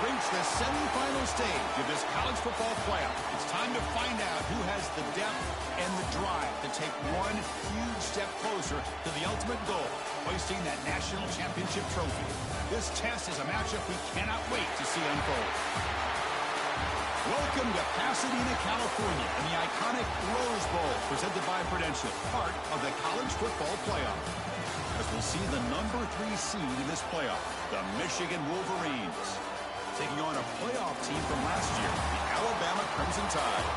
reached the semifinal stage of this college football playoff. It's time to find out who has the depth and the drive to take one huge step closer to the ultimate goal, hoisting that national championship trophy. This test is a matchup we cannot wait to see unfold. Welcome to Pasadena, California, and the iconic Rose Bowl, presented by Prudential, part of the college football playoff. As we'll see the number 3 seed in this playoff, the Michigan Wolverines, taking on a playoff team from last year, the Alabama Crimson Tide.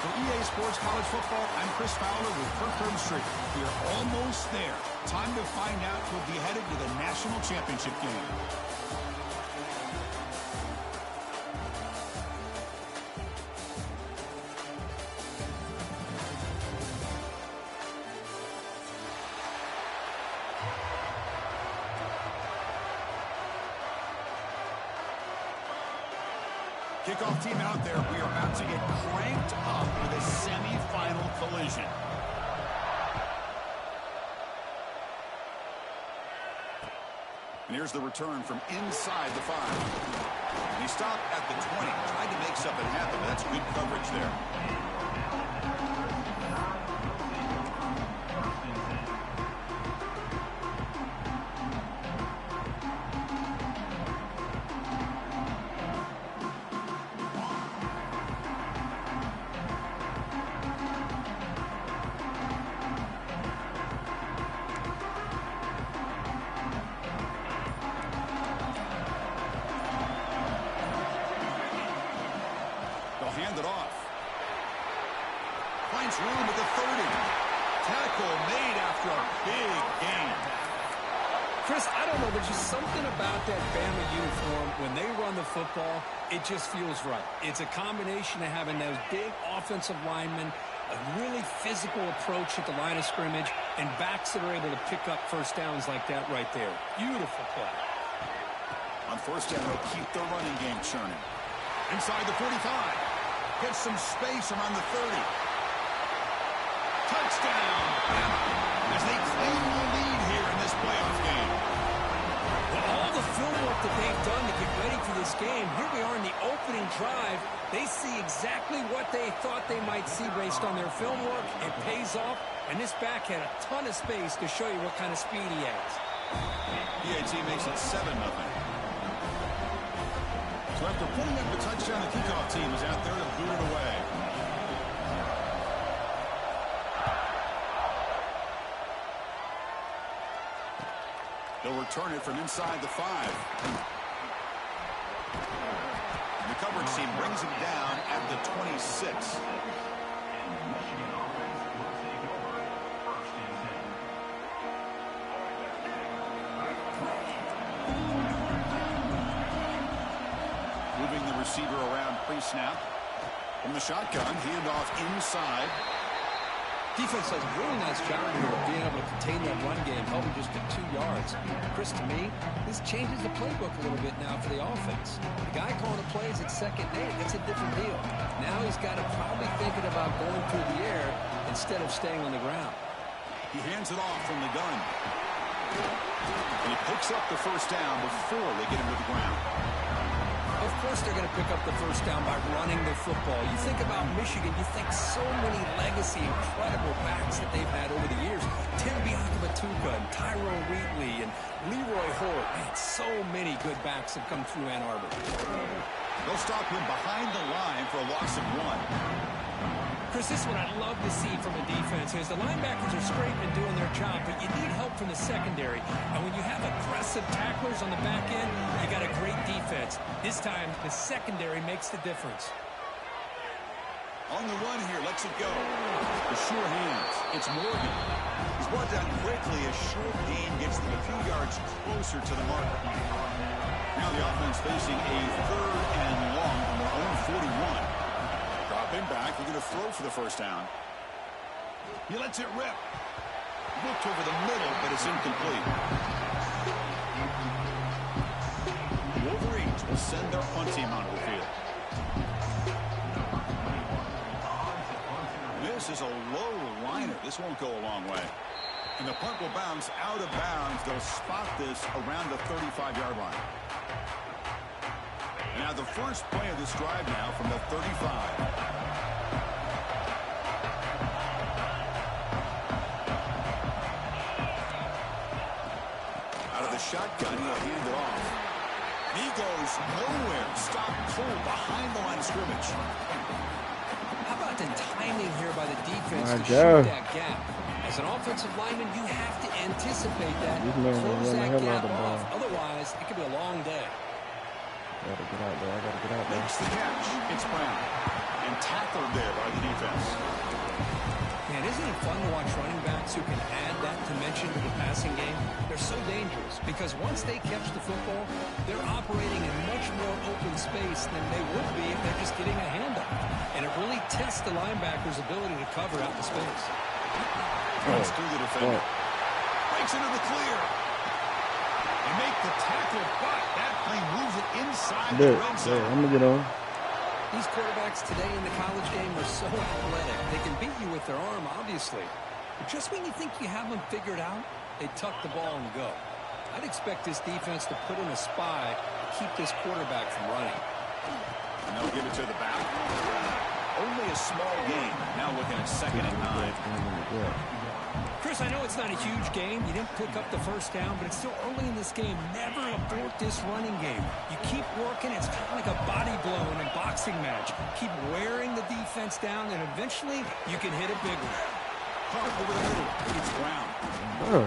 For EA Sports College Football, I'm Chris Fowler with Kirk Herbstreit. We are almost there. Time to find out who'll be headed to the national championship game. Kickoff team out there. We are about to get cranked up with a semi-final collision. And here's the return from inside the 5. He stopped at the 20. Tried to make something happen, but that's good coverage there. Hand it off. Finds room at the 30. Tackle made after a big gain. Chris, I don't know. There's just something about that Bama uniform. When they run the football, it just feels right. It's a combination of having those big offensive linemen, a really physical approach at the line of scrimmage, and backs that are able to pick up first downs like that right there. Beautiful play. On first down, they'll keep the running game churning. Inside the 45. Gets some space around the 30. Touchdown, Bama, as they claim the lead here in this playoff game. Well, all the film work that they've done to get ready for this game, here we are in the opening drive. They see exactly what they thought they might see based on their film work. It pays off, and this back had a ton of space to show you what kind of speed he has. PAT makes it 7-0. So after putting up the touchdown, the kickoff team is out there to boot it away. They'll return it from inside the 5. And the coverage team brings him down at the 26. Moving the receiver around pre-snap. From the shotgun, handoff inside. Defense does a really nice job here of being able to contain that run game, helping just to 2 yards. Chris, to me, this changes the playbook a little bit now for the offense. The guy calling the plays at second day, that's a different deal. Now he's got to probably thinking about going through the air instead of staying on the ground. He hands it off from the gun. And he picks up the first down before they get him to the ground. Of course they're going to pick up the first down by running the football. You think about Michigan, you think so many legacy, incredible backs that they've had over the years. Tim Biakabatuka and Tyrone Wheatley and Leroy Hort. Man, so many good backs have come through Ann Arbor. They'll stop him behind the line for a loss of 1. Chris, this is what I love to see from a defense is the linebackers are scraping doing their job, but you need help from the secondary. And when you have aggressive tacklers on the back end, you got a great defense. This time, the secondary makes the difference. On the run here, lets it go. The sure hands. It's Morgan. He's brought down quickly as short gain gets them a few yards closer to the mark. Now the offense facing a 3rd and long from their own 41. Dropping back, they're going to throw for the first down. He lets it rip. Looked over the middle, but it's incomplete. Wolverines will send their punt team onto the field. This is a low liner. This won't go a long way. And the punt will bounce out of bounds. They'll spot this around the 35-yard line. Now the first play of this drive now from the 35. Shotgun, he'll hand it off. He goes nowhere. Stop pull behind the line of scrimmage. How about the timing here by the defense to shoot that gap? As an offensive lineman, you have to anticipate that, close that gap off. Otherwise, it could be a long day. Gotta get out there. I gotta get out there. Makes the catch. It's Brown. And tackled there by the defense. Man, isn't it fun to watch running backs who can add that dimension to the passing game? They're so dangerous because once they catch the football, they're operating in much more open space than they would be if they're just getting a handoff. And it really tests the linebacker's ability to cover out the space. Runs through the defender. Breaks into the clear. They make the tackle, but that play moves it inside the red zone. I'm going to get on. These quarterbacks today in the college game are so athletic. They can beat you with their arm, obviously. But just when you think you have them figured out, they tuck the ball and go. I'd expect this defense to put in a spy to keep this quarterback from running. And they'll give it to the back. Only a small gain. Now looking at 2nd and 9. Chris, I know it's not a huge game. You didn't pick up the first down, but it's still early in this game. Never abort this running game. You keep working. It's kind of like a body blow in a boxing match. Keep wearing the defense down, and eventually you can hit a big one. Hard over the middle. It's Brown.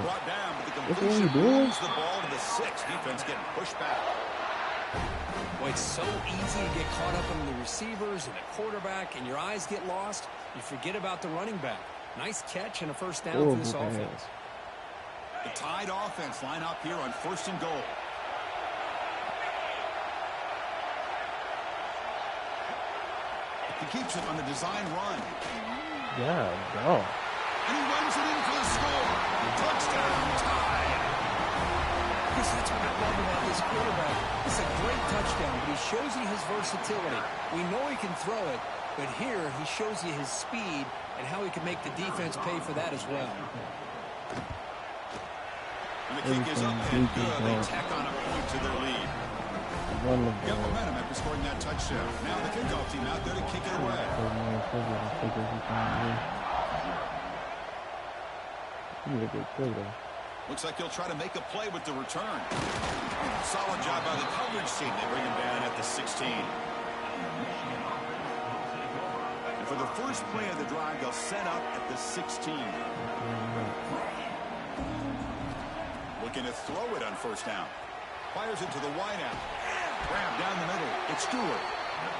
Brought down, but the completion moves the ball to the 6. Defense getting pushed back. Boy, it's so easy to get caught up in the receivers and the quarterback, and your eyes get lost. You forget about the running back. Nice catch and a first down for this offense. The Tide offense line up here on 1st and goal. He keeps it on the design run. Yeah, go. And he runs it in for the score. Touchdown, Tide. Chris, that's what I love about this quarterback. It's a great touchdown, but he shows you his versatility. We know he can throw it, but here he shows you his speed and how he can make the defense pay for that as well. And the kick is up and good. They tack on a point to their lead. Got momentum after scoring that touchdown. Now the kickoff team out there to kick it away. Looks like he'll try to make a play with the return. Solid job by the coverage team. They bring him down at the 16. And for the first play of the drive, they'll set up at the 16. Looking to throw it on 1st down. Fires it to the wideout. Grab down the middle. It's Stewart.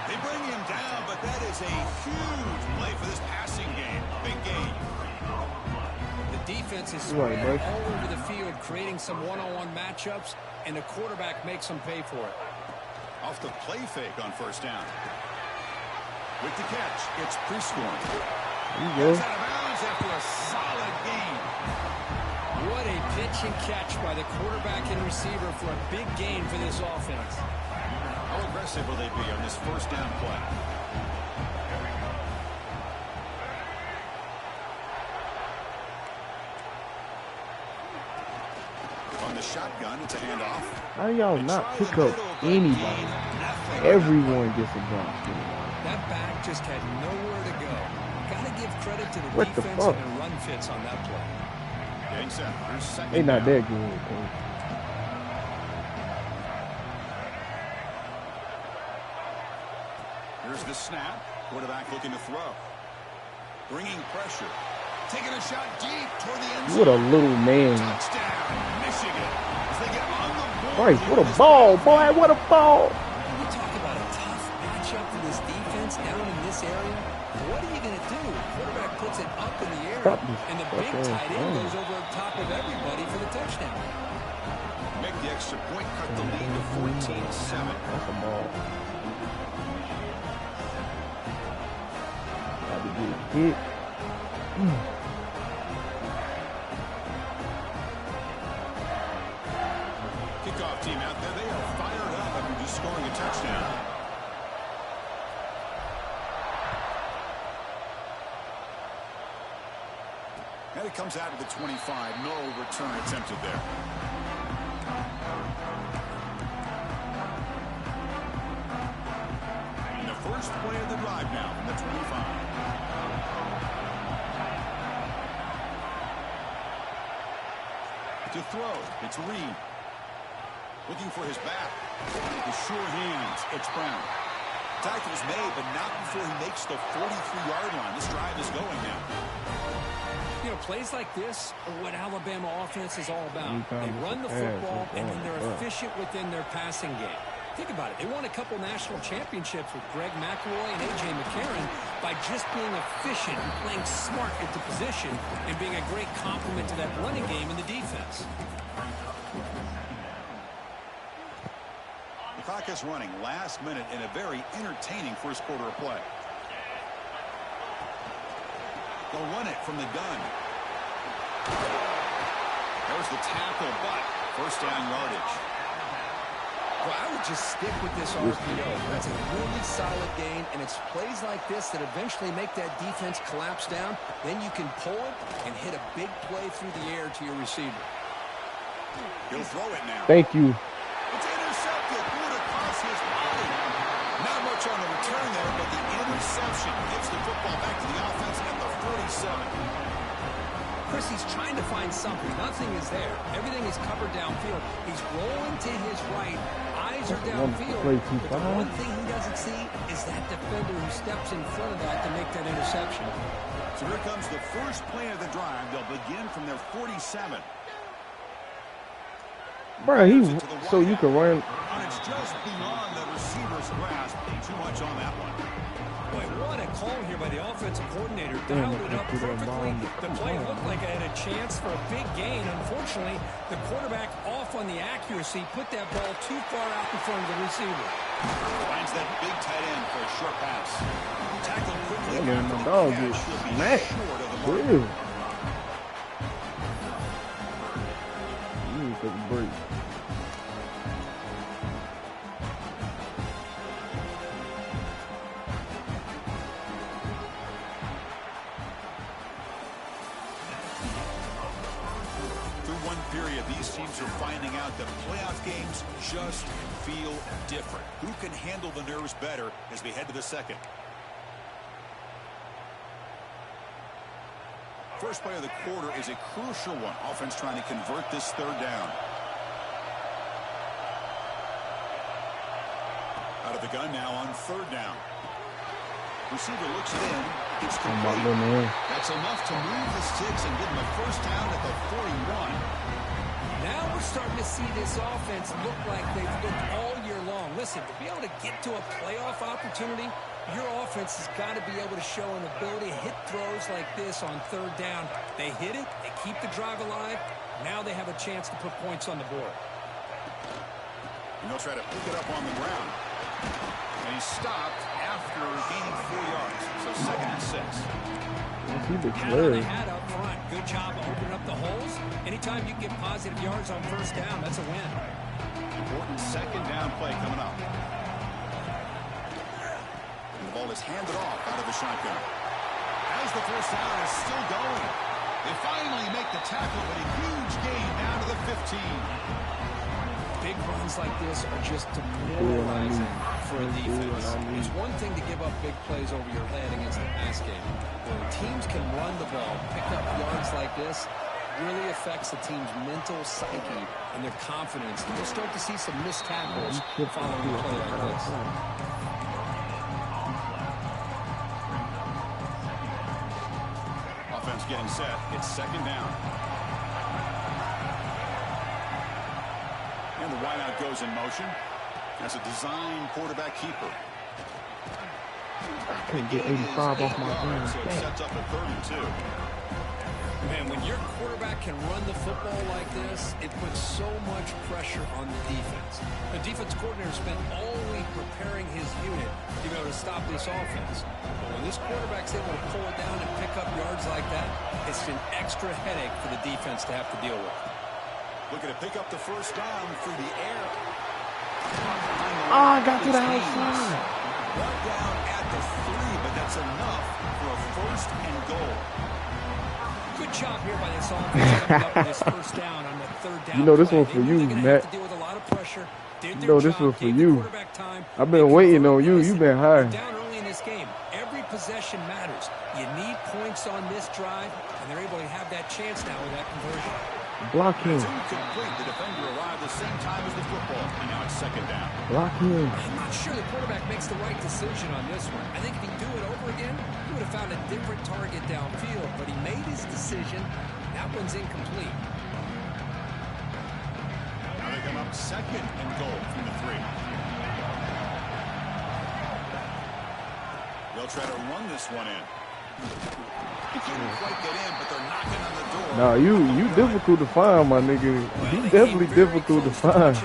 They bring him down, but that is a huge play for this passing game. Big gain. The defense is spread all over the field, creating some one-on-one matchups, and the quarterback makes them pay for it. Off the play fake on 1st down. With the catch, it's Prescorn. Gets out of bounds after a solid gain. What a pitch and catch by the quarterback and receiver for a big gain for this offense. How aggressive will they be on this 1st down play? On the shotgun, it's a handoff. How do y'all not pick up anybody? Everyone gets a bunch. That back just had nowhere to go. Got to give credit to the defense and the run fits on that play. They not that good. Here's the snap. Quarterback looking to throw. Bringing pressure. Taking a shot deep toward the end zone. What a little man. Touchdown, Michigan. As they get on the board. Christ, what a ball, boy. What a ball. You talk about a tough matchup for this defense down in this area. What are you going to do? Quarterback puts it up in the air, and the big tight end goes over the top of everybody for the touchdown. Make the extra point, cut the lead to 14-7. That's a ball. Got to get hit. Kickoff team out there. They are fired up after just scoring a touchdown. And it comes out of the 25. No return attempted there. first play of the drive now from the 25. To throw, it's Reed. Looking for his back. With sure hands, it's Brown. Tackle's made, but not before he makes the 43-yard line. This drive is going now. You know, plays like this are what Alabama offense is all about. They run the football, and then they're efficient within their passing game. Think about it. They won a couple national championships with Greg McElroy and A.J. McCarron by just being efficient and playing smart at the position and being a great complement to that running game in the defense. The clock is running last minute in a very entertaining first quarter of play. They'll run it from the gun. There's the tackle, but first down yardage. Well, I would just stick with this RPO. That's a really solid gain, and it's plays like this that eventually make that defense collapse down. Then you can pull it and hit a big play through the air to your receiver. He'll throw it now. Thank you. It's intercepted. Threw it across his body. Not much on the return there, but the interception gets the football back to the offense at the 47. Chris, he's trying to find something. Nothing is there. Everything is covered downfield. He's rolling to his right. Eyes are downfield. But the one thing he doesn't see is that defender who steps in front of that to make that interception. So here comes the first play of the drive. They'll begin from their 47. Bro, so you can run. And it's just beyond the receiver's grasp. Too much on that one. Boy, what a call here by the offensive coordinator. Dialed it up perfectly. The play looked like it had a chance for a big gain. Unfortunately, the quarterback off on the accuracy, put that ball too far out in front of the receiver. Finds that big tight end for a short pass. Tackled quickly. My dog is smashed. You need to take a break. Period. These teams are finding out that playoff games just feel different. Who can handle the nerves better as we head to the second? First play of the quarter is a crucial one. Offense trying to convert this third down. Out of the gun now on third down. Receiver looks it in. It's complete. That's enough to move the sticks and give them a first down at the 41. Now we're starting to see this offense look like they've looked all year long. Listen, to be able to get to a playoff opportunity, your offense has got to be able to show an ability to hit throws like this on third down. They hit it, they keep the drive alive. Now they have a chance to put points on the board. And they'll try to pick it up on the ground. And he stopped after gaining 4 yards. So second and 6. They had up front. Good job of opening up the holes. Anytime you get positive yards on first down, that's a win. Important second down play coming up. And the ball is handed off out of the shotgun. As the first down is still going. They finally make the tackle, but a huge gain down to the 15. Big runs like this are just demoralizing for a defense. It's one thing to give up big plays over your head against the pass game. When teams can run the ball, pick up yards like this, really affects the team's mental psyche and their confidence. And you'll start to see some missed tackles following a play like this. Offense getting set. It's second down. And the wideout goes in motion as a design quarterback keeper. I couldn't get 85 off my gun. So it sets up a 32. Man, when your quarterback can run the football like this, it puts so much pressure on the defense. The defense coordinator spent all week preparing his unit to be able to stop this offense. But when this quarterback's able to pull it down and pick up yards like that, it's an extra headache for the defense to have to deal with. Looking to pick up the first down through the air. I got to the outside. Brought down at the 3, but that's enough for a first and goal. Good job here by this offense coming up with this first down on the third down. You know this one for you, Matt. Deal with a lot of pressure. You know this one for you. I've been waiting on you. You've been high. Down early in possession matters. You need points on this drive, and they're able to have that chance now with that conversion. Block him. Incomplete. The defender arrived the same time as the football, and now it's second down. Block him. I'm not sure the quarterback makes the right decision on this one. I think if he'd do it over again, he would have found a different target downfield, but he made his decision. That one's incomplete. Now they come up second and goal from the 3. They'll try to run this one in. He couldn't quite get in, but they're knocking on the door. Nah, you difficult to find, my nigga. You definitely difficult to find.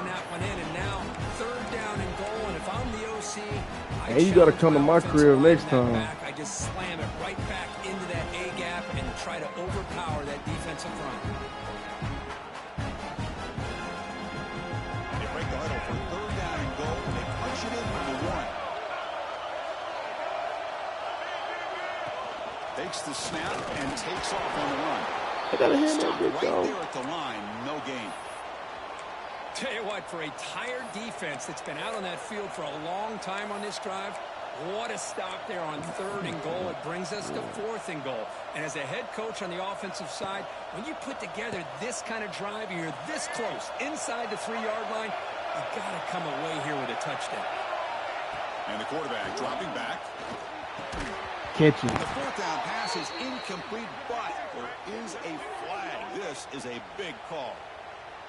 And you gotta come to my crib next time. I just slam it right back into that A gap and try to overpower that defensive front. They break the huddle for third down and goal. They punch it in for the 1. Takes the snap and takes off on the run. I gotta hand that bitch right off. there at the line, no gain. Tell you what, for a tired defense that's been out on that field for a long time on this drive, what a stop there on 3rd and goal. It brings us to 4th and goal. And as a head coach on the offensive side, when you put together this kind of drive, you're this close inside the 3-yard line, you got to come away here with a touchdown. And the quarterback dropping back. Catch it. The 4th down pass is incomplete, but there is a flag. This is a big call.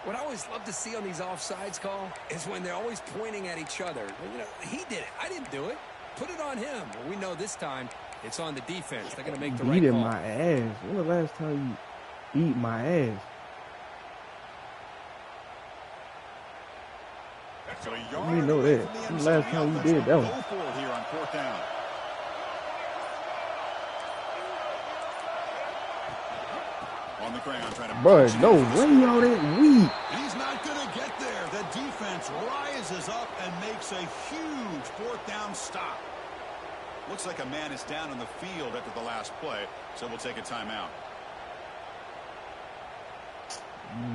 What I always love to see on these offsides call is when they're always pointing at each other. You know, he did it. I didn't do it. Put it on him. Well, we know this time it's on the defense. They're going to make the right call. Beating my ass. When was the last time you beat my ass? So You know that. When the last time you did that one? Here on 4th down. On the ground, trying to Bro, no way y'all that weak. He's not going to get there. The defense rises up and makes a huge 4th down stop. Looks like a man is down on the field after the last play, so we'll take a timeout.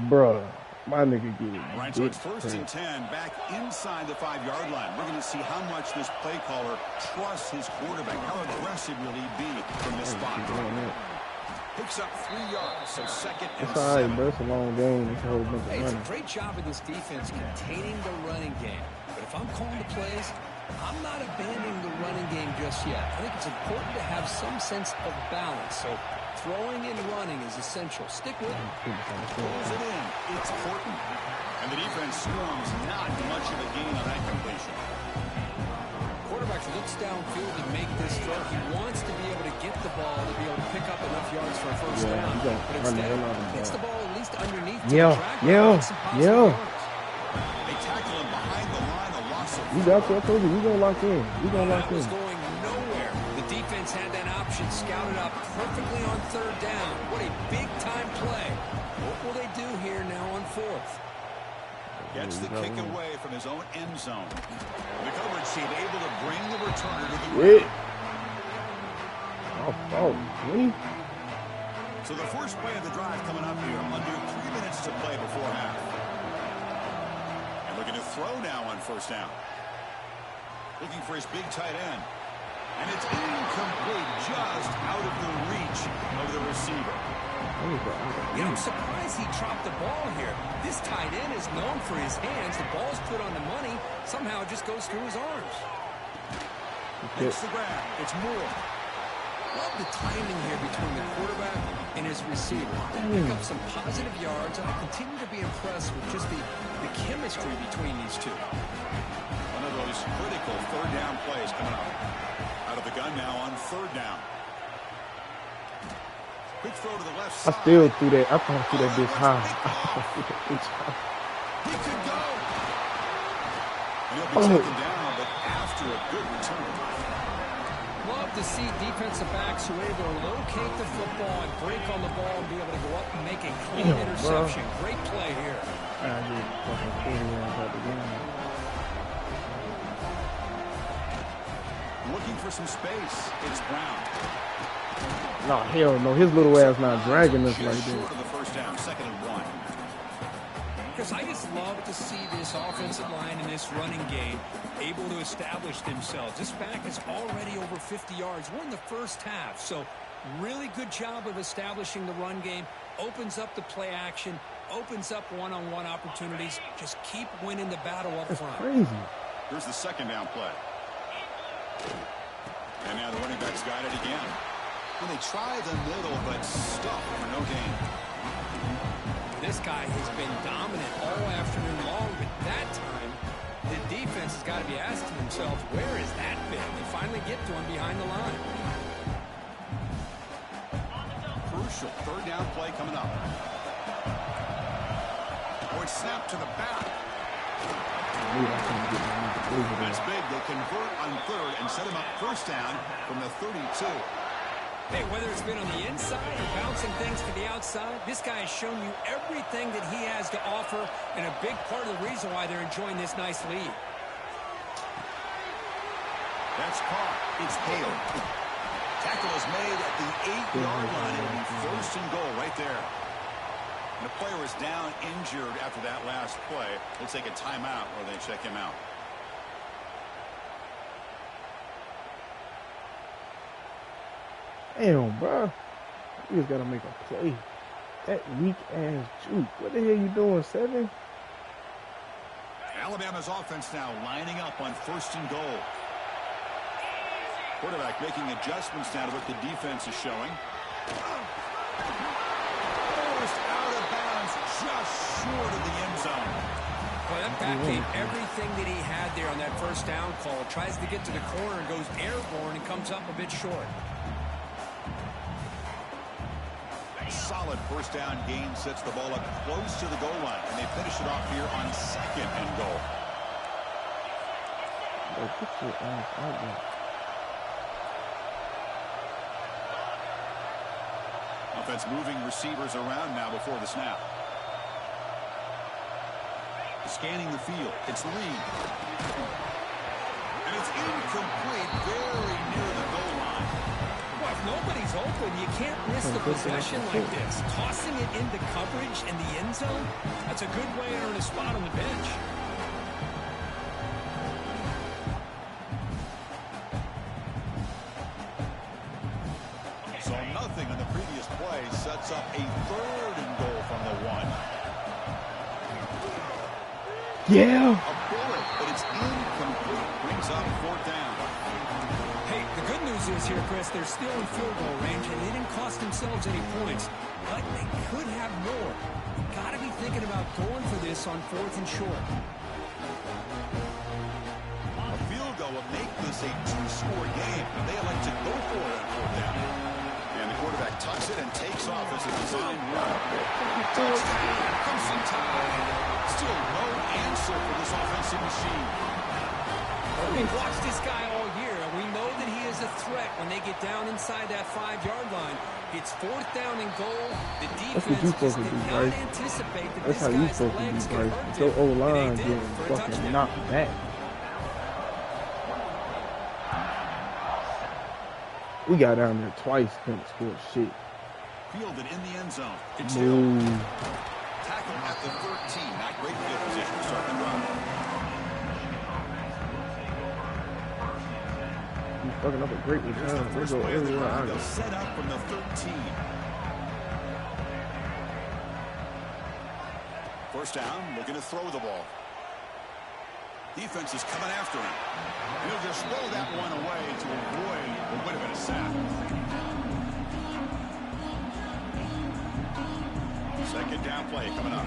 Bruh, my nigga get it. All right, so it's 1st and 10, back inside the 5-yard line. We're going to see how much this play caller trusts his quarterback. How aggressive will he be from this spot? Picks up 3 yards, so 2nd and 7. It's all right, bro. It's a long game. It's a whole bunch of Hey, it's money. a great job of this defense containing the running game. But if I'm calling the plays, I'm not abandoning the running game just yet. I think it's important to have some sense of balance. So throwing and running is essential. Stick with it. Pulls it in. It's Horton. And the defense swarms not much of a gain on that completion. Quarterback looks downfield to make this throw. He wants to be able to get the ball to be able to pick up enough yards for a first down. But instead, gets the ball at least underneath. Yeah. They tackle him behind the line. A loss of You got to. I told you, we gonna lock in. We gonna lock That was in. going nowhere. The defense had that option scouted up perfectly on 3rd down. What a big-time play. What will they do here now on 4th? Gets the kick away from his own end zone. The coverage team able to bring the returner to the ground. Oh, really? So the first play of the drive coming up here. Under 3 minutes to play before half. And looking to throw now on 1st down. Looking for his big tight end. And it's incomplete, just out of the reach of the receiver. You know, I'm surprised he dropped the ball here. This tight end is known for his hands. The ball's put on the money. Somehow it just goes through his arms. Makes the grab. It's Moore. Love the timing here between the quarterback and his receiver. They pick up some positive yards, and I continue to be impressed with just the chemistry between these two. One of those critical 3rd down plays coming up. Out of the gun now on 3rd down. Quick throw to the left side. I still threw that. I thought I threw that bitch high. He could go. And he'll be taken down, but after a good return. Love to see defensive backs who are able to locate the football and break on the ball and be able to go up and make a clean interception. Great play here. I did fucking 40 yards out the game. Looking for some space. It's Brown. No, hell no. His little ass not dragging us like Short that. of the first down, 2nd and 1. Chris, I just love to see this offensive line and this running game able to establish themselves. This back is already over 50 yards. We're in the first half, so really good job of establishing the run game. Opens up the play action, opens up one-on-one opportunities. Just keep winning the battle up front. Crazy. Here's the second down play. And now the running back's got it again. Well, they try the middle, but stuck for no gain. This guy has been dominant all afternoon long, but that time, the defense has got to be asking themselves, where is that been? They finally get to him behind the line. Crucial third down play coming up. Boy, snap to the back. That's big. They convert on third and set him up first down from the 32. Hey, whether it's been on the inside or bouncing things to the outside, this guy has shown you everything that he has to offer, and a big part of the reason why they're enjoying this nice lead. That's caught. It's Hale. Tackle is made at the 8-yard line. It'll be first and goal right there. And the player is down injured after that last play. They'll take a timeout or they check him out. Damn, bro. You just gotta make a play. That weak ass juke. What the hell you doing, 7? Alabama's offense now lining up on first and goal. Quarterback making adjustments now to what the defense is showing. Forced out of bounds, just short of the end zone. Well, that back gave everything that he had there on that first down call. Tries to get to the corner and goes airborne and comes up a bit short. Solid first down gain sets the ball up close to the goal line, and they finish it off here on second and goal. Bro, get your ass out there. Offense moving receivers around now before the snap. Scanning the field. It's Lee. And it's incomplete, very near the goal line. Well, if nobody's open, you can't miss the possession like this. Tossing it into coverage in the end zone, that's a good way to earn a spot on the bench. So nothing on the previous play sets up a third and goal from the 1. Yeah. A bullet, but it's incomplete. Brings up fourth down. Hey, the good news is here, Chris, they're still in field goal range, and they didn't cost themselves any points, but they could have more. Got to be thinking about going for this on 4th and short. A field goal will make this a 2-score game, and they elect to go for it on fourth down. And the quarterback tucks it and takes off as a designed run. Touchdown, Crimson Tide. Still no answer for this offensive machine. We've watched this guy all year, and we know that he is a threat when they get down inside that 5-yard line. It's 4th down and goal. The defense just did not anticipate that this guy's legs could hurt him. Your O-line getting fucking knocked back. We got down there twice, couldn't score shit. Fielded in the end zone. It's Move. Tackle at the 13. Not great field position to start the run. He's fucking up a great return. First play of the run. They'll set up from the 13. First down, looking to throw the ball. Defense is coming after him. And he'll just throw that one away to avoid what would have been a sack. Second down play coming up.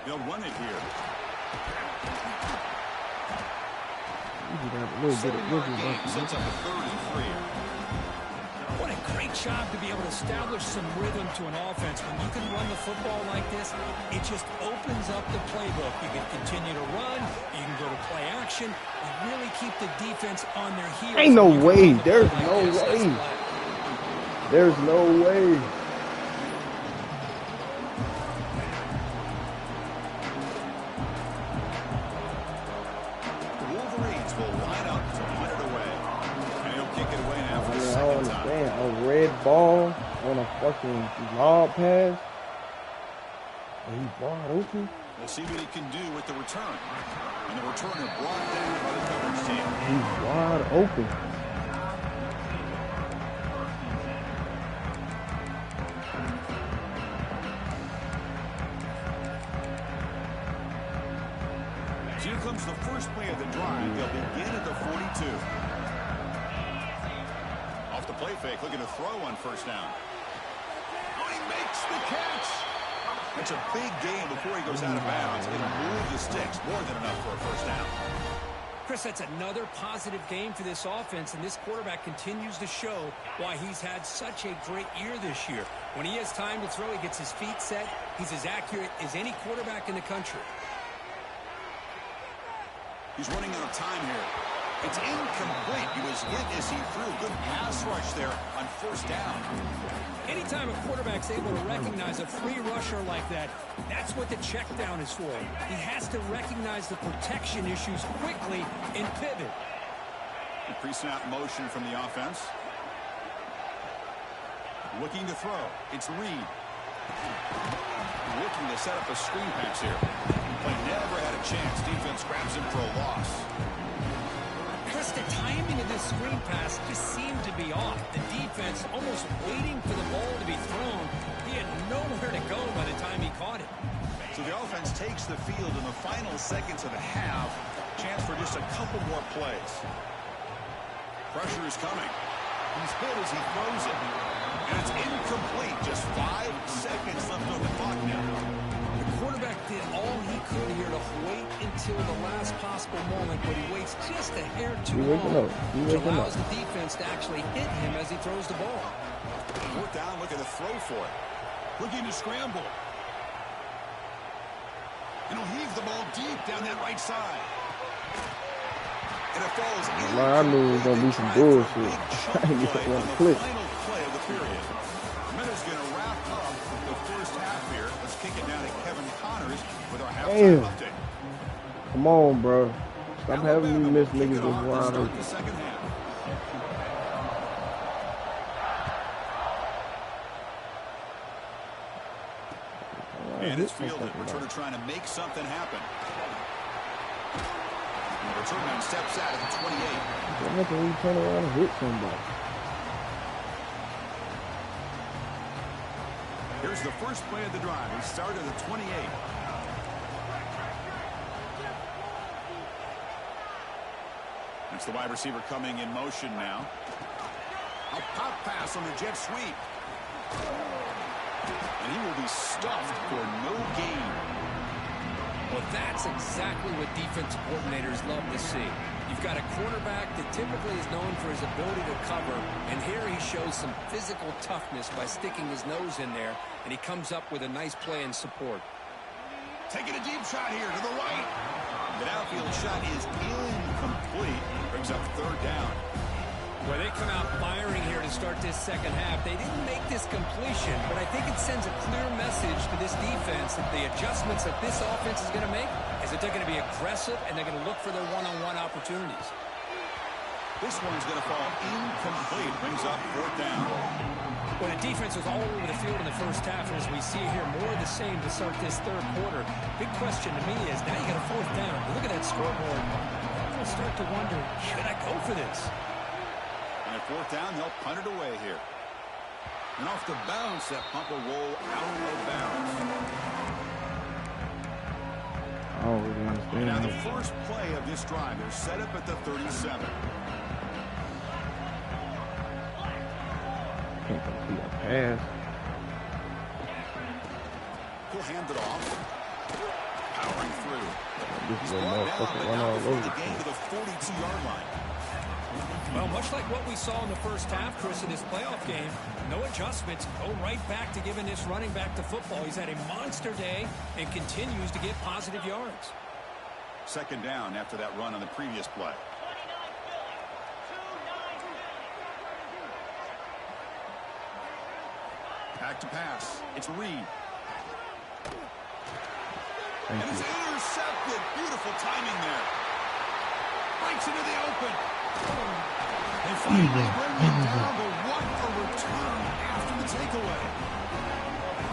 They'll run it here. Sets up a 33. What a great job to be able to establish some rhythm to an offense. When you can run the football like this, it just opens up the playbook. You can continue to run, you can go to play action, and really keep the defense on their heels. Ain't no way. There's no way. There's no way. The Wolverines will line up to punt it away. And he'll kick it away now for the second time. Man, a red ball on a fucking lob pass. And he's wide open. We'll see what he can do with the return. And the returner brought down by the coverage team. He's wide open. So here comes the first play of the drive. They'll begin at the 42. Off the play fake, looking to throw on first down. Oh, he makes the catch. It's a big game before he goes out of bounds. It'll move the sticks more than enough for a first down. Chris, that's another positive game for this offense, and this quarterback continues to show why he's had such a great year this year. When he has time to throw, he gets his feet set. He's as accurate as any quarterback in the country. He's running out of time here. It's incomplete. He was hit as he threw. Good pass rush there on first down. Anytime a quarterback's able to recognize a free rusher like that, that's what the check down is for. He has to recognize the protection issues quickly and pivot. The pre-snap motion from the offense. Looking to throw. It's Reed. Looking to set up a screen pass here. But never had a chance. Defense grabs him for a loss. Chris, the timing of this screen pass just seemed to be off. The defense almost waiting for the ball to be thrown. He had nowhere to go by the time he caught it. So the offense takes the field in the final seconds of the half. Chance for just a couple more plays. Pressure is coming. He's hit as he throws it. And it's incomplete. Just 5 seconds left on the clock now. The quarterback did all he could here to wait until the last possible moment, but he waits just a hair too long, which allows the defense to actually hit him as he throws the ball. Fourth down, looking to throw for it. Looking to scramble. And he'll heave the ball deep down that right side. And it falls in. I knew it was going to be some bullshit. I didn't get one click. Final play of the period. Minutes going to wrap up the first half here. Let's kick it down to Kevin Connors with our halftime update. Come on, bro. Stop having me miss niggas with wide open. The second half. And it's fielded. Returner trying to make something happen. And the return man steps out at the 28. How can we turn around and hit somebody? Here's the first play of the drive. We start at the 28. That's the wide receiver coming in motion now. A pop pass on the jet sweep. And he will be stuffed for no gain. Well, that's exactly what defensive coordinators love to see. You've got a quarterback that typically is known for his ability to cover, and here he shows some physical toughness by sticking his nose in there, and he comes up with a nice play in support. Taking a deep shot here to the right. The outfield shot is incomplete. Brings up third down. Well, they come out firing here to start this second half. They didn't make this completion, but I think it sends a clear message to this defense that the adjustments that this offense is going to make is that they're going to be aggressive and they're going to look for their one-on-one opportunities. This one's going to fall incomplete. Brings up fourth down. Well, the defense was all over the field in the first half, and as we see here, more of the same to start this third quarter. Big question to me is, now you got a fourth down. Look at that scoreboard. You'll start to wonder, should I go for this? And at fourth down, they'll punt it away here. And off the bounce, that punt will roll out of bounds. I don't really understand. And now the first play of this drive, they're set up at the 37. Can't complete a pass. He'll hand it off. Powering through. This He's little brought motherfucker down, run all before over the the game place. to the 42-yard line. Well, much like what we saw in the first half, Chris, in this playoff game, no adjustments, go right back to giving this running back to football. He's had a monster day and continues to get positive yards. Second down after that run on the previous play. Back to pass. It's Reed. And it's intercepted. Beautiful timing there. Breaks into the open. They finally bring it down to What a return after the takeaway.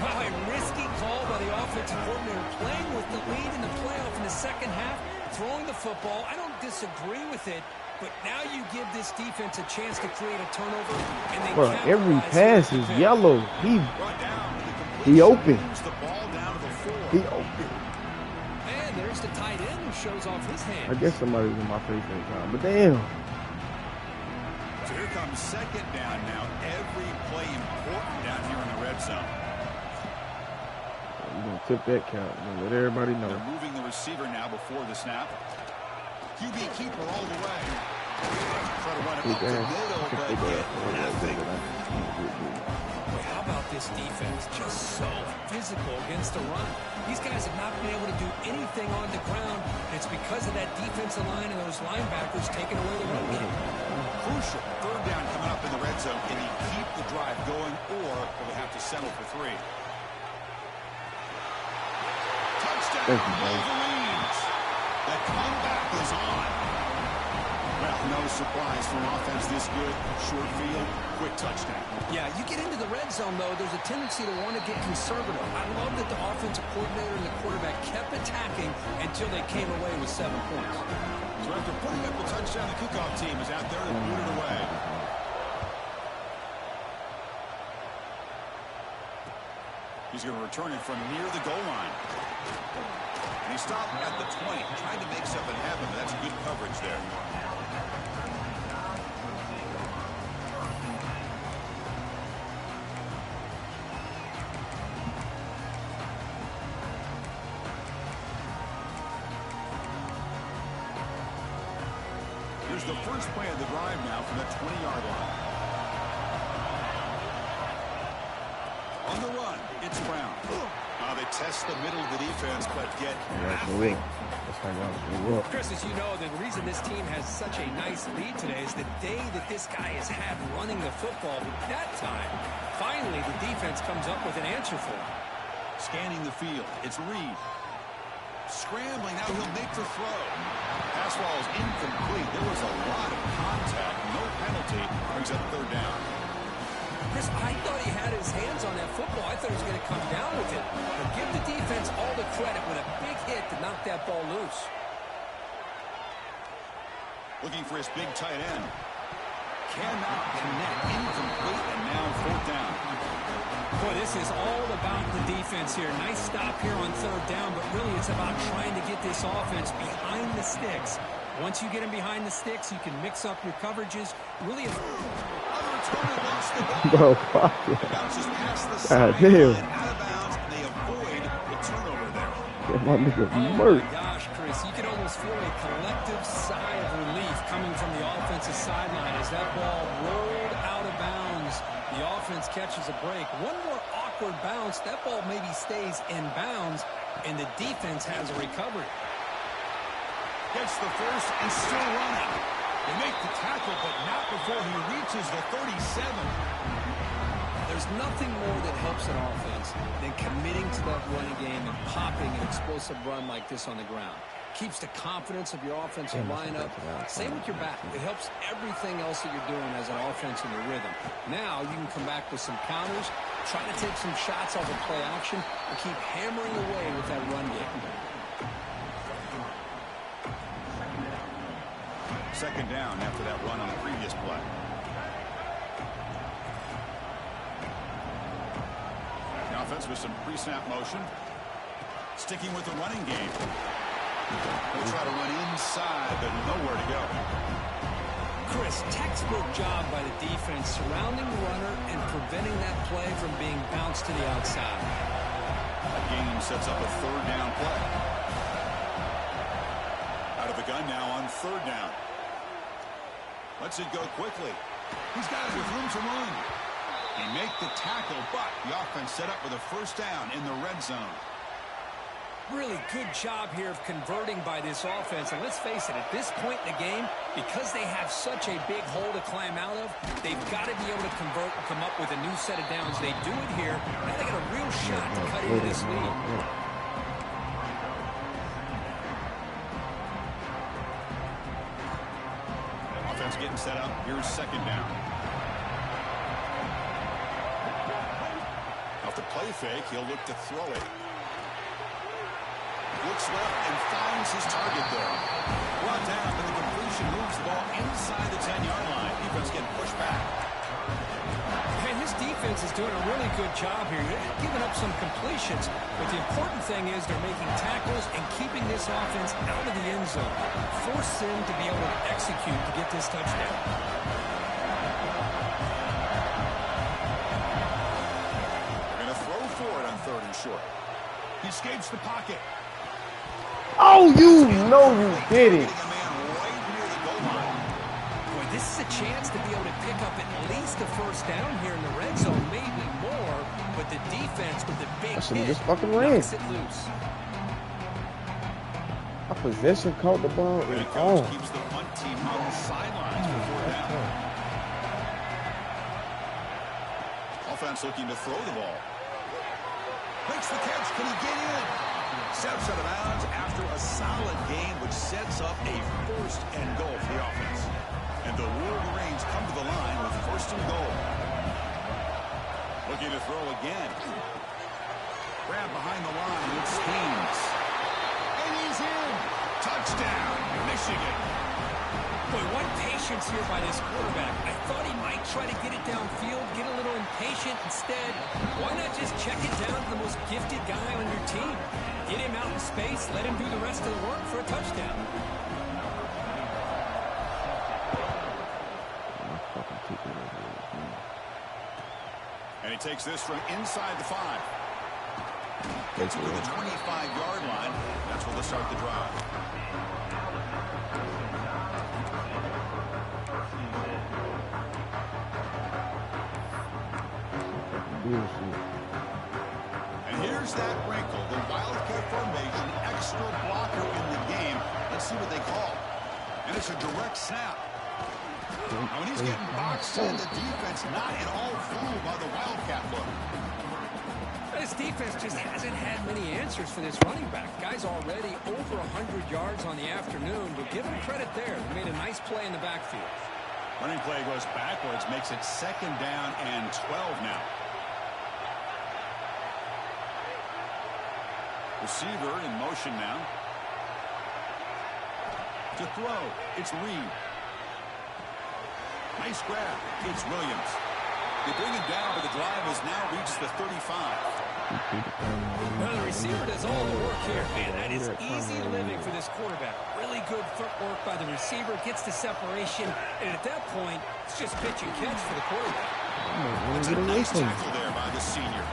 Wow, a risky call by the offensive coordinator, playing with the lead in the playoff in the second half, throwing the football. I don't disagree with it, but now you give this defense a chance to create a turnover. And they Bro, every pass is yellow. He open. He open. And there's the tight end who shows off his hand. I guess somebody was in my face that time, but damn. So here comes second down now. Every play important down here in the red zone. You're going to tip that count. You're going to let everybody know. They're moving the receiver now before the snap. QB keeper all the way. Try to run it up the middle, but nothing. How about this defense? Just so physical against the run. These guys have not been able to do anything on the ground. It's because of that defensive line and those linebackers taking away the run game. Crucial. Third down coming up in the red zone. Can he keep the drive going, or will he have to settle for 3? Touchdown, Wolverines. The comeback is on. Well, no surprise from offense this good. Short field, quick touchdown. Yeah, you get into the red zone, though, there's a tendency to want to get conservative. I love that the offensive coordinator and the quarterback kept attacking until they came away with 7 points. So after putting up a touchdown, the kickoff team is out there and booted away. He's going to return it from near the goal line. And he stopped at the 20, trying to make something happen, but that's good coverage there. Here's the first play of the drive now from the 20-yard line. On the run, it's Brown. They test the middle of the defense, but get nothing. Chris, as you know, the reason this team has such a nice lead today is the day that this guy has had running the football. But that time, finally, the defense comes up with an answer for him. Scanning the field, it's Reed. Scrambling, now he'll make the throw. Pass ball is incomplete. There was a lot of contact. No penalty. Brings up third down. Chris, I thought he had his hands on that football. I thought he was going to come down with it. But give the defense all the credit with a big hit to knock that ball loose. Looking for his big tight end. Cannot connect. Incomplete, and now fourth down. Boy, this is all about the defense here. Nice stop here on third down, but really it's about trying to get this offense behind the sticks. Once you get them behind the sticks, you can mix up your coverages. Really, bro, fuck it. God damn. They avoid the turnover there. Get my nigga Oh murked. my gosh, Chris, you can almost feel a collective sigh of relief coming from the offensive sideline as that ball rolled out of bounds. The offense catches a break. One more awkward bounce. That ball maybe stays in bounds, and the defense has a recovery. Gets the first and still running. They make the tackle, but not before he reaches the 37. There's nothing more that helps an offense than committing to that running game and popping an explosive run like this on the ground. Keeps the confidence of your offensive lineup. Same with your back. It helps everything else that you're doing as an offense in your rhythm. Now you can come back with some counters, try to take some shots off of play action, and keep hammering away with that run game. Second down after that run on the previous play. The offense with some pre-snap motion. Sticking with the running game. They'll try to run inside, but nowhere to go. Chris, textbook job by the defense surrounding the runner and preventing that play from being bounced to the outside. That game sets up a third down play. Out of the gun now on third down. Lets it go quickly. He's got it with room to run. He make the tackle, but the offense set up with a first down in the red zone. Really good job here of converting by this offense. And let's face it, at this point in the game, because they have such a big hole to climb out of, they've got to be able to convert and come up with a new set of downs. They do it here. Now they got a real shot to cut into this lead. Offense getting set up. Here's second down. play fake. He'll look to throw it. Looks left and finds his target there. Brought down, but the completion moves the ball inside the 10-yard line. Defense getting pushed back. And his defense is doing a really good job here. They're giving up some completions, but the important thing is they're making tackles and keeping this offense out of the end zone. Force them to be able to execute to get this touchdown. They're going to throw for it on 3rd and short. He escapes the pocket. Oh, you know you did it. Boy, this is a chance to be able to pick up at least a first down here in the red zone, maybe more, but the defense with the big hit just fucking ran. knocks it loose. A possession caught the ball and coach keeps the punt team on the sidelines for 4th down. Offense looking to throw the ball. Makes the catch. Can he get in? Steps out of bounds after a solid game, which sets up a 1st and goal for the offense. And the Wolverines come to the line with 1st and goal. Looking to throw again. Grab behind the line with Kingz. And he's in. Touchdown, Michigan. Boy, what patience here by this quarterback. I thought he might try to get it downfield, get a little impatient. Instead, why not just check it down to the most gifted guy on your team? Get him out in space, let him do the rest of the work for a touchdown. And he takes this from inside the 5. Gets to the 25-yard line. That's where they'll start the drive. And here's that wrinkle, the Wildcat formation, extra blocker in the game. Let's see what they call. And it's a direct snap. Now when he's getting boxed in, the defense not at all fooled by the Wildcat look. This defense just hasn't had many answers for this running back. Guy's already over 100 yards on the afternoon, but give him credit there. They made a nice play in the backfield. Running play goes backwards, makes it 2nd down and 12 now. Receiver in motion now. To throw, it's Reed. Nice grab, it's Williams. They bring him down, but the drive has now reached the 35. Well, the receiver does all the work here. Man, that is easy living for this quarterback. Really good footwork by the receiver, gets the separation, and at that point, it's just pitch and catch for the quarterback. It's a nice tackle there by the senior.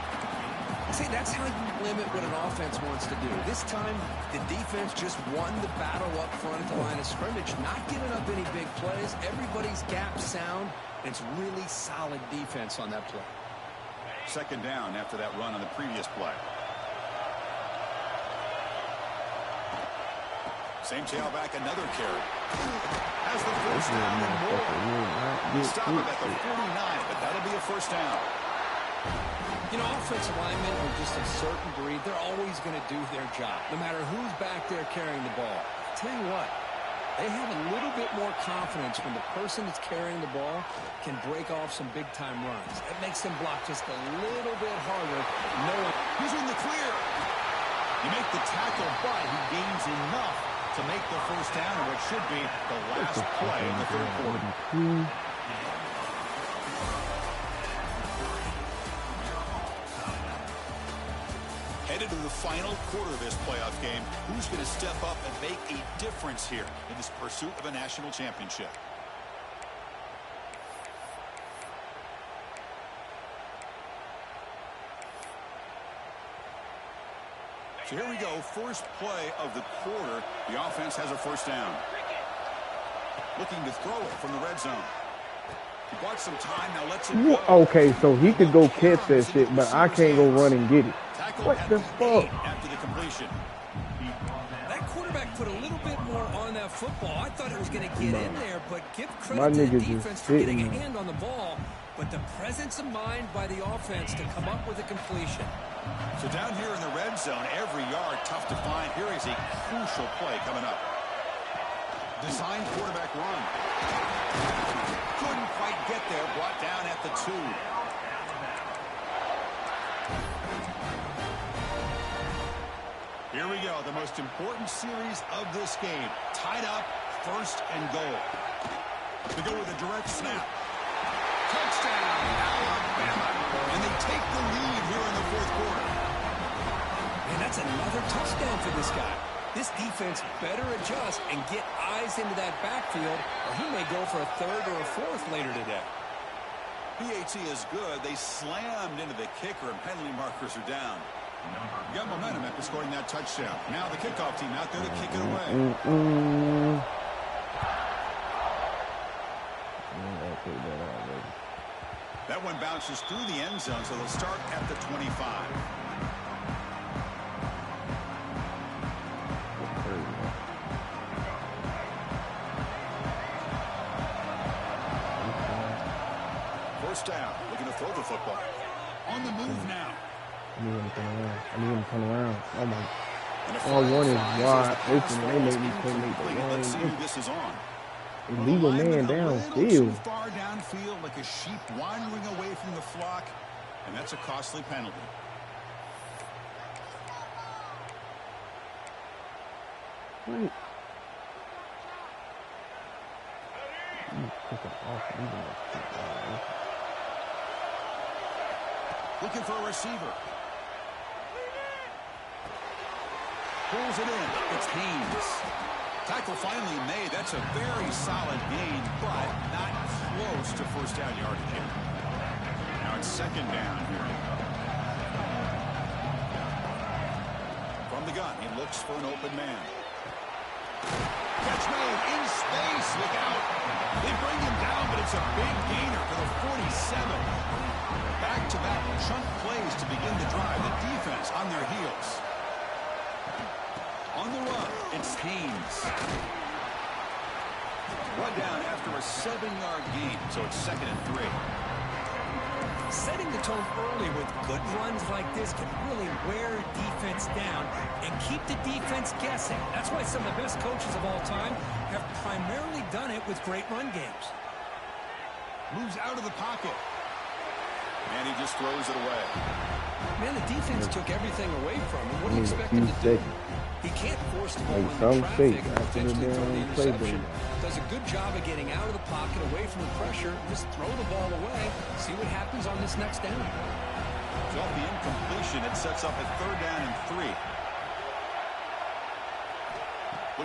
See, that's how you limit what an offense wants to do. This time, the defense just won the battle up front at the line of scrimmage, not giving up any big plays. Everybody's gap sound. It's really solid defense on that play. 2nd down after that run on the previous play. Same tailback, another carry. Has the 1st down and more. Stop him at the 49, but that'll be a 1st down. You know, offensive linemen are just a certain breed. They're always going to do their job, no matter who's back there carrying the ball. I'll tell you what, they have a little bit more confidence when the person that's carrying the ball can break off some big-time runs. It makes them block just a little bit harder. He's in the clear. You make the tackle, but he gains enough to make the 1st down in what should be the last play of the 3rd quarter. Headed to the final quarter of this playoff game, who's going to step up and make a difference here in this pursuit of a national championship? So here we go, first play of the quarter. The offense has a 1st down. Looking to throw it from the red zone. He bought some time, now lets it go. Okay, so he could go catch that shit, but I can't go run and get it. What the fuck? After the completion. That quarterback put a little bit more on that football. I thought it was going to get in there, but give credit to the defense for getting a hand on the ball. But the presence of mind by the offense to come up with a completion. So down here in the red zone, every yard tough to find. Here is a crucial play coming up. Designed quarterback run. Couldn't quite get there. Brought down at the 2. Here we go, the most important series of this game. Tied up, 1st and goal. They go with a direct snap. Touchdown, Alabama. And they take the lead here in the 4th quarter. And that's another touchdown for this guy. This defense better adjust and get eyes into that backfield, or he may go for a 3rd or a 4th later today. PAT is good. They slammed into the kicker, and penalty markers are down. You got momentum after scoring that touchdown. Now the kickoff team out there to kick it away. That one bounces through the end zone, so they'll start at the 25. First down, looking to throw the football. On the move now. I need him to turn around. Oh my. All one is wide open. They make me couldn't make the wrong. Let's see who this is on. Illegal man downfield. Too far downfield, like a sheep wandering away from the flock, and that's a costly penalty. Wait. Looking for a receiver. Pulls it in. It's Kingz. Tackle finally made. That's a very solid gain, but not close to 1st down yardage yet. Now it's 2nd down here. From the gun, he looks for an open man. Catch made in space. Look out. They bring him down, but it's a big gainer for the 47. Back-to-back chunk plays to begin the drive. The defense on their heels. On the run, it's Kingz. Run down after a 7-yard gain, so it's 2nd and 3. Setting the tone early with good runs like this can really wear defense down and keep the defense guessing. That's why some of the best coaches of all time have primarily done it with great run games. Moves out of the pocket. And he just throws it away. Man, the defense took everything away from him. What do you expect him to do? He can't force the ball into traffic and potentially throw the interception. Does a good job of getting out of the pocket, away from the pressure. Just throw the ball away. See what happens on this next down. So off the incompletion, it sets up a 3rd down and 3.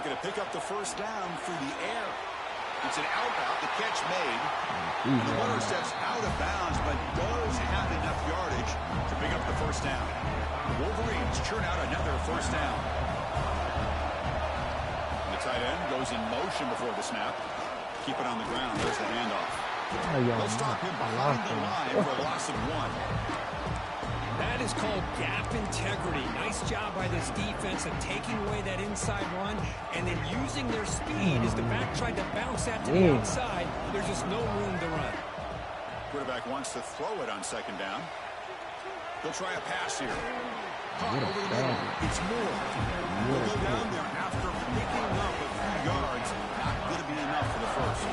Looking to pick up the 1st down through the air. It's an out route, the catch made. And the runner steps out of bounds, but does have enough yardage to pick up the 1st down. The Wolverines churn out another 1st down. The tight end goes in motion before the snap. Keep it on the ground. There's the handoff. They'll stop him behind the line for a loss of 1. That is called gap integrity. Nice job by this defense of taking away that inside run and then using their speed as the back tried to bounce that to the outside. There's just no room to run. Quarterback wants to throw it on 2nd down. He'll try a pass here. Caught over the middle. It's Moore. He'll go down there after picking up a few yards. Not going to be enough for the 1st.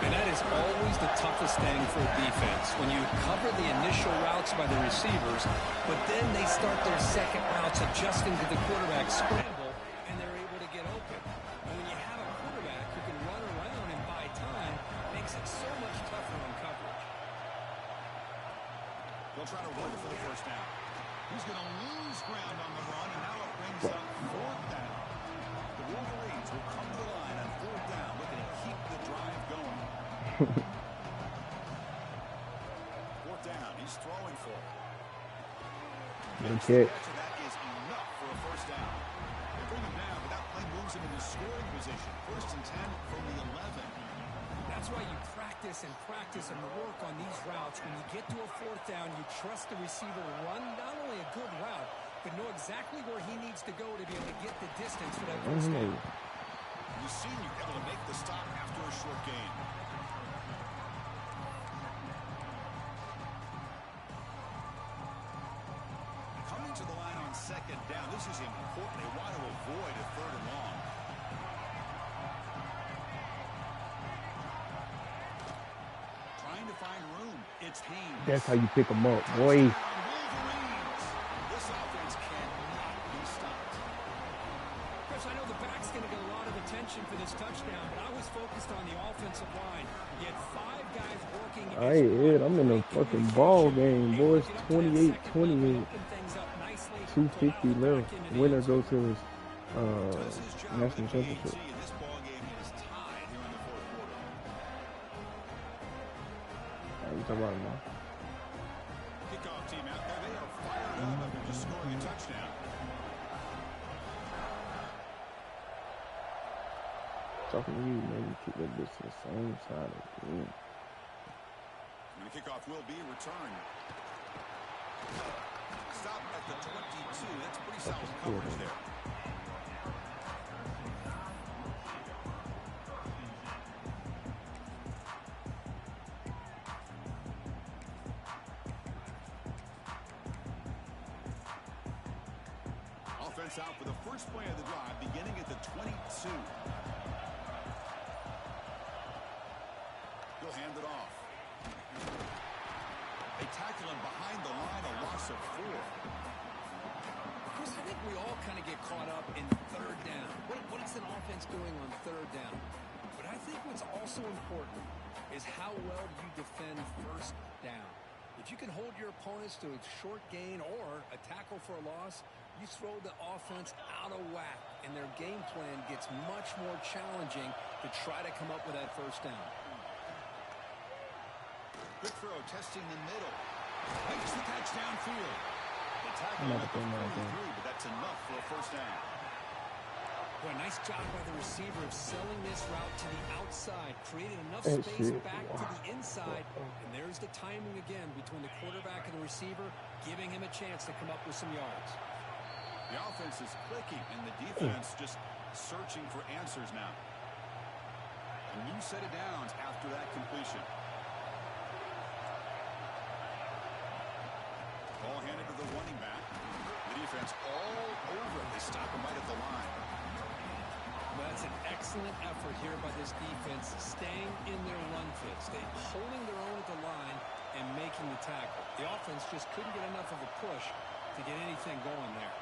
And that is always the toughest thing for a defense, when you cover the initial routes by the receivers, but then they start their second routes adjusting to the quarterback scramble, and they're able to get open. And when you have a quarterback who can run around and buy time, it makes it so much tougher on coverage. They'll try to run for the 1st down. He's going to lose ground on the run, and now it brings up 4th down. The Wolverines will come to the line on 4th down, looking to keep the drive going. 4th down, he's throwing for it. Okay. That is enough for a 1st down. They bring him down, but that play moves him into scoring position. 1st and 10 from the 11. That's why you practice and work on these routes. When you get to a 4th down, you trust the receiver to run not only a good route, but know exactly where he needs to go to be able to get the distance for that 1st down. You've seen you able to make the stop after a short gain. Coming to the line on 2nd down. This is important. They want to avoid a 3rd and long. Trying to find room. It's Kingz. That's how you pick them up, boy. Wolverines. This offense cannot be stopped. I ain't it. I'm in a fucking ball game, boys. 28-28. 250 left. Winner goes to his national championship. This ball game is tied here in the fourth quarter. You talking about it now? Kickoff team out there. They are fired up after just scoring a touchdown. Talking to you, man. You kick that bitch to the same side again. And the kickoff will be returned. Stop at the 22. That's pretty solid coverage there. Offense out for the first play of the drive, beginning at the 22. He'll hand it off. They tackle him behind the line, a loss of 4. Chris, I think we all kind of get caught up in third down. What is an offense doing on third down? But I think what's also important is how well you defend first down. If you can hold your opponents to a short gain or a tackle for a loss, you throw the offense out of whack, and their game plan gets much more challenging to try to come up with that first down. Good throw, testing the middle. Makes the catch downfield. The tackle I'm at the not 43, but that's enough for a first down. Boy, nice job by the receiver of selling this route to the outside, creating enough That space shit, back wow. to the inside. And there's the timing again between the quarterback and the receiver, giving him a chance to come up with some yards. The offense is clicking, and the defense just searching for answers now. A new set of downs after that completion. Ball handed to the running back. The defense all over it. They stop him right at the line. Well, that's an excellent effort here by this defense, staying in their run fits, holding their own at the line and making the tackle. The offense just couldn't get enough of a push to get anything going there.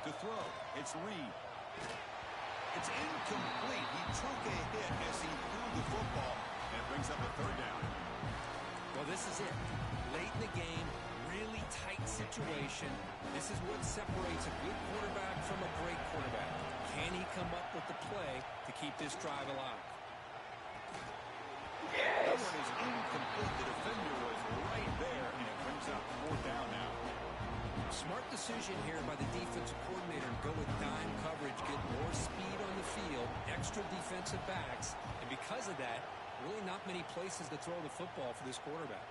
To throw, it's Reed. It's incomplete. He took a hit as he threw the football, and it brings up a third down. Well, this is it. Late in the game, really tight situation. This is what separates a good quarterback from a great quarterback. Can he come up with the play to keep this drive alive? That one is incomplete. The defender was right there, and it brings up fourth down now. Smart decision here by the defensive coordinator to go with dime coverage, get more speed on the field, extra defensive backs, and because of that, really not many places to throw the football for this quarterback.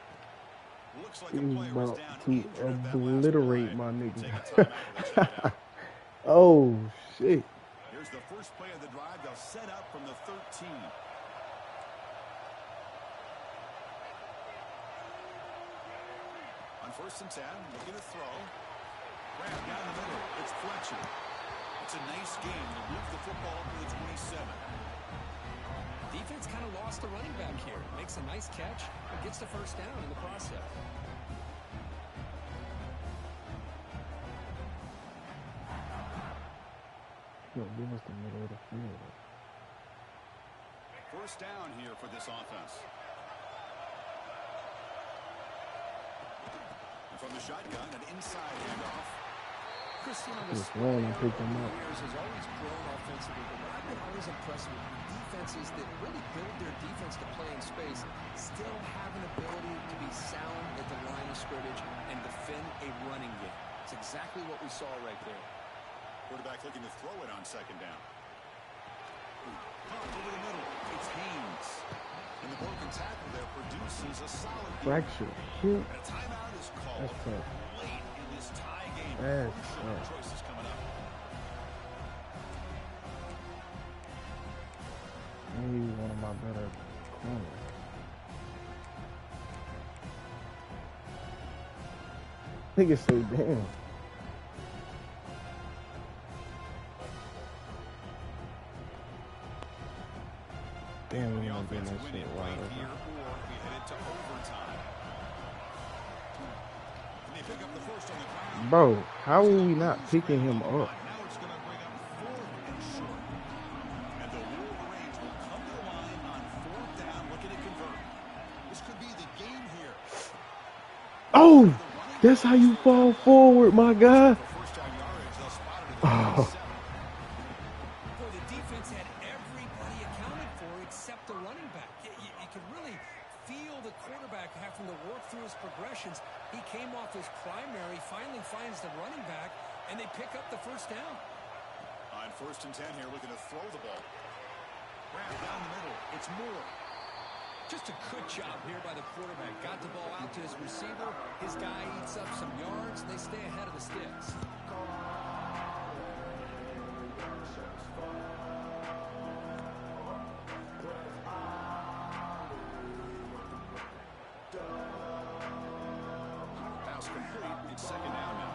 Looks like a He's player was about down to injured at that last obliterate play. my Take nigga. a timeout to check it out. Oh, shit. Here's the first play of the drive. They'll set up from the 13. On 1st and 10, looking to throw. Grab down the middle. It's Fletcher. It's a nice game to move the football up to the 27. Defense kind of lost the running back here. Makes a nice catch, but gets the first down in the process. Yo, give us the middle of the field. First down here for this offense. And from the shotgun, an inside handoff. Christian on Just the run and pick them up. years has always grown offensively, but I've been always impressed with defenses that really build their defense to play in space, still have an ability to be sound at the line of scrimmage and defend a running game. It's exactly what we saw right there. Quarterback looking to throw it on second down. Pump over the middle. It's Kingz. And the broken tackle there produces a solid Fracture. Shit. And a timeout is called That's tough. late in this tie game. That's Crucial tough. choices coming up. Maybe one of my better corners. Nigga say, damn. Damn, we The not getting offense that win shit it wide right open. here, or we headed to overtime. And they pick up the first on the ground. Bro, how are we not picking him up? Now it's going to bring up 4th and short. And the Wolverines will come to the line on 4th down, looking to convert. This could be the game here. Oh, that's how you fall forward, my guy. For first down yardage, they'll spot it at Oh. the 37. Boy, the defense had everybody accounted for except the running back. You could really feel the quarterback having to work through his progressions. He came off his primary, finally finds the running back, and they pick up the first down. On 1st and 10 here, looking to throw the ball. Wrap down the middle. It's Moore. Just a good job here by the quarterback. Got the ball out to his receiver. His guy eats up some yards. They stay ahead of the sticks. Pass complete. It's 2nd down now.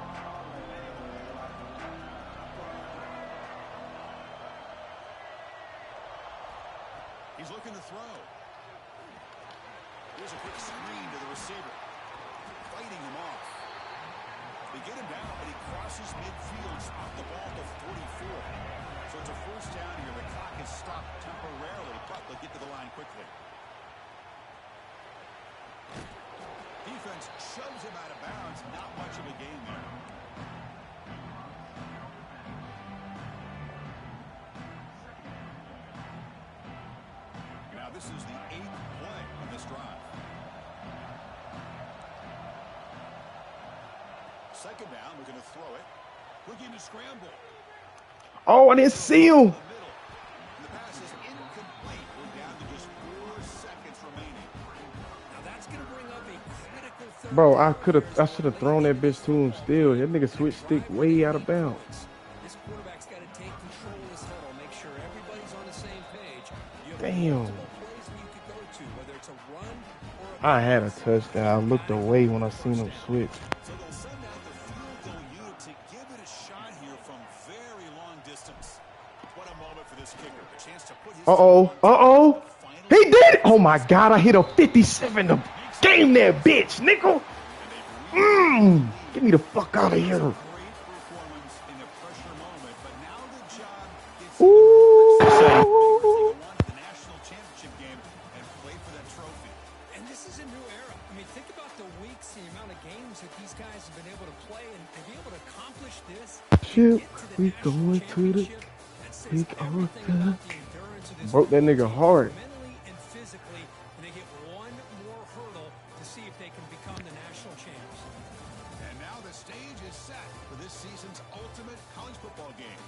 He's looking to throw. Here's a quick screen to the receiver. Fighting him off. They get him down, but he crosses midfield, spot the ball to 44. So it's a first down here. The clock is stopped temporarily, but they'll get to the line quickly. Defense shoves him out of bounds. Not much of a gain there. Now this is the 8th play of this drive. 2nd down, we're going to throw it. Looking to scramble. Oh, I didn't see him. The middle. And the pass is incomplete. We're down to just 4 seconds remaining. Now that's going to bring up a critical third. Bro, I should have thrown that bitch to him still. That nigga switched stick way out of bounds. This quarterback's got to take control of this huddle, make sure everybody's on the same page. You have Damn. multiple plays that you could go to, whether it's a run or a I had a touchdown. I looked away when I seen him switch. So they'll send out the field goal unit to give it a shot here from very long distance. What a moment for this kicker. A chance to put his Uh-oh. He did it. Oh, my God. I hit a 57 to game that bitch, nickel. Get me the fuck out of here. Great performance in a pressure moment, but now the job is Ooh. the national championship game and play for that trophy. And this is a new era. I mean, think about the weeks, the amount of games that these guys have been able to play, and to be able to accomplish this. Chip, we going to the big Arthur. Broke that nigga hard. Mentally and physically, and they get one more hurdle to see if they can become the national champs. And now the stage is set for this season's ultimate college football game.